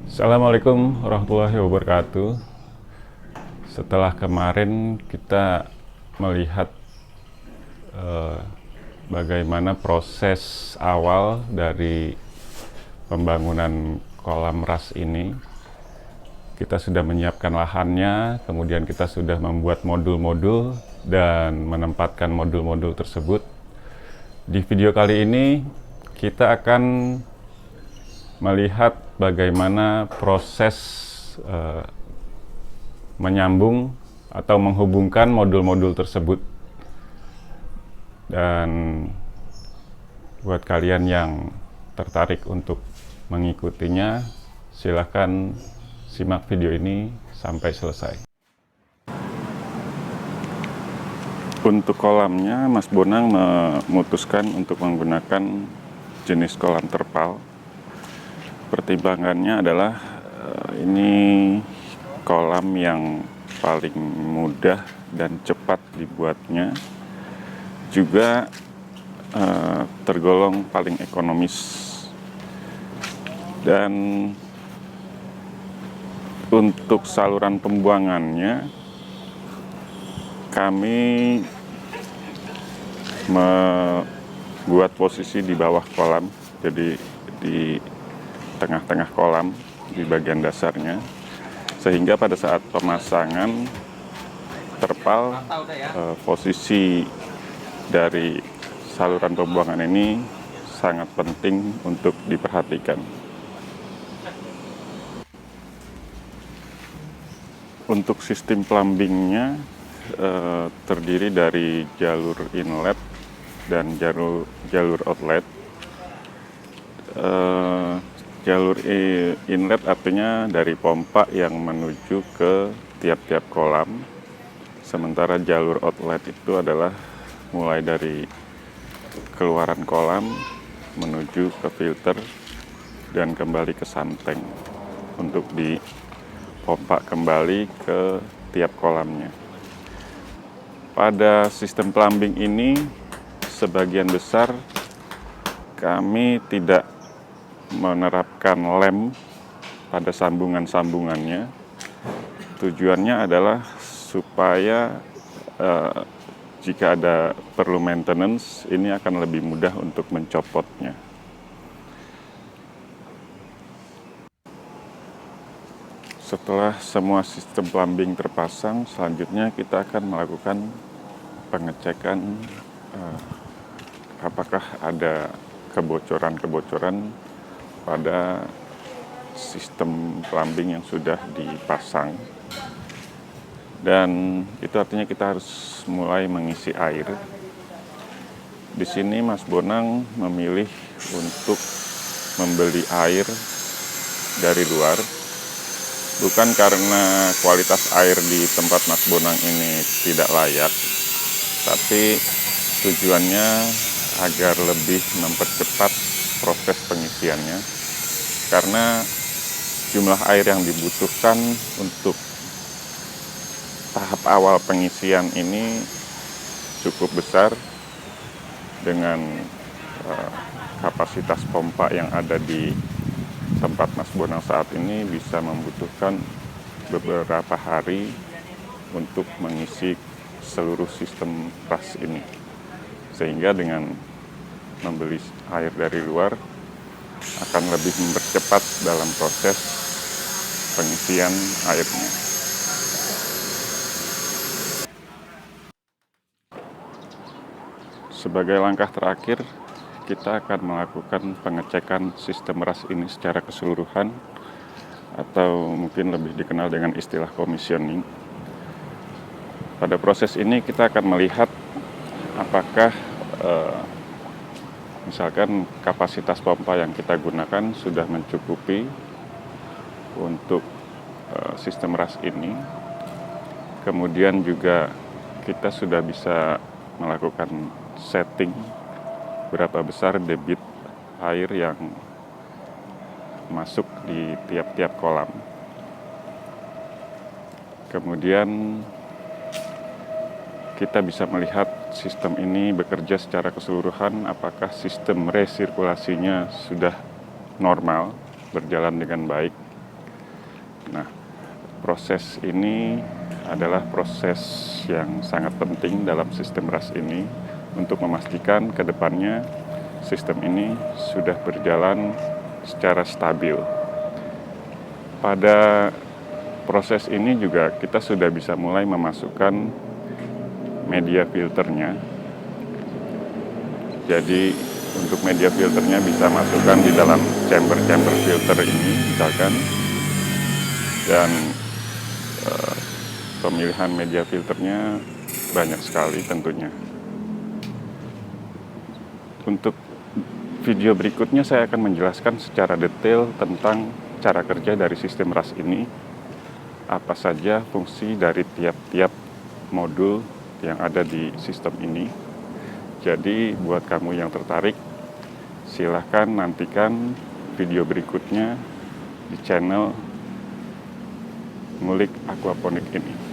Assalamualaikum warahmatullahi wabarakatuh. Setelah kemarin kita melihat eh, bagaimana proses awal dari pembangunan kolam ras ini, kita sudah menyiapkan lahannya, kemudian kita sudah membuat modul-modul dan menempatkan modul-modul tersebut. Di video kali ini kita akan melihat bagaimana proses eh, menyambung atau menghubungkan modul-modul tersebut. Dan buat kalian yang tertarik untuk mengikutinya, silahkan simak video ini sampai selesai. Untuk kolamnya, Mas Bonang memutuskan untuk menggunakan jenis kolam terpal. Pertimbangannya adalah ini kolam yang paling mudah dan cepat dibuatnya, juga tergolong paling ekonomis. Dan untuk saluran pembuangannya, kami membuat posisi di bawah kolam, jadi di tengah-tengah kolam di bagian dasarnya, sehingga pada saat pemasangan terpal, posisi dari saluran pembuangan ini sangat penting untuk diperhatikan. Untuk sistem plumbingnya terdiri dari jalur inlet dan jalur outlet. Jalur inlet artinya dari pompa yang menuju ke tiap-tiap kolam, sementara jalur outlet itu adalah mulai dari keluaran kolam menuju ke filter dan kembali ke santeng untuk dipompa kembali ke tiap kolamnya. Pada sistem plumbing ini sebagian besar kami tidak menerapkan lem pada sambungan-sambungannya. Tujuannya adalah supaya jika ada perlu maintenance, ini akan lebih mudah untuk mencopotnya. Setelah semua sistem plumbing terpasang, selanjutnya kita akan melakukan pengecekan apakah ada kebocoran-kebocoran pada sistem plumbing yang sudah dipasang. Dan itu artinya kita harus mulai mengisi air. Di sini Mas Bonang memilih untuk membeli air dari luar, bukan karena kualitas air di tempat Mas Bonang ini tidak layak, tapi tujuannya agar lebih mempercepat proses pengisiannya, karena jumlah air yang dibutuhkan untuk tahap awal pengisian ini cukup besar, dengan kapasitas pompa yang ada di tempat Mas Bonang saat ini bisa membutuhkan beberapa hari untuk mengisi seluruh sistem ras ini. Sehingga dengan membeli air dari luar akan lebih mempercepat dalam proses pengisian airnya. Sebagai langkah terakhir, kita akan melakukan pengecekan sistem ras ini secara keseluruhan, atau mungkin lebih dikenal dengan istilah commissioning. Pada proses ini kita akan melihat apakah misalkan kapasitas pompa yang kita gunakan sudah mencukupi untuk sistem ras ini. Kemudian juga kita sudah bisa melakukan setting berapa besar debit air yang masuk di tiap-tiap kolam. Kemudian kita bisa melihat sistem ini bekerja secara keseluruhan, apakah sistem resirkulasinya sudah normal, berjalan dengan baik. Nah, proses ini adalah proses yang sangat penting dalam sistem RAS ini untuk memastikan ke depannya sistem ini sudah berjalan secara stabil. Pada proses ini juga kita sudah bisa mulai memasukkan media filternya. Jadi untuk media filternya bisa masukkan di dalam chamber filter ini misalkan, dan pemilihan media filternya banyak sekali tentunya. Untuk video berikutnya saya akan menjelaskan secara detail tentang cara kerja dari sistem RAS ini, apa saja fungsi dari tiap-tiap modul yang ada di sistem ini. Jadi buat kamu yang tertarik, silahkan nantikan video berikutnya di channel Ngulik Aquaponik ini.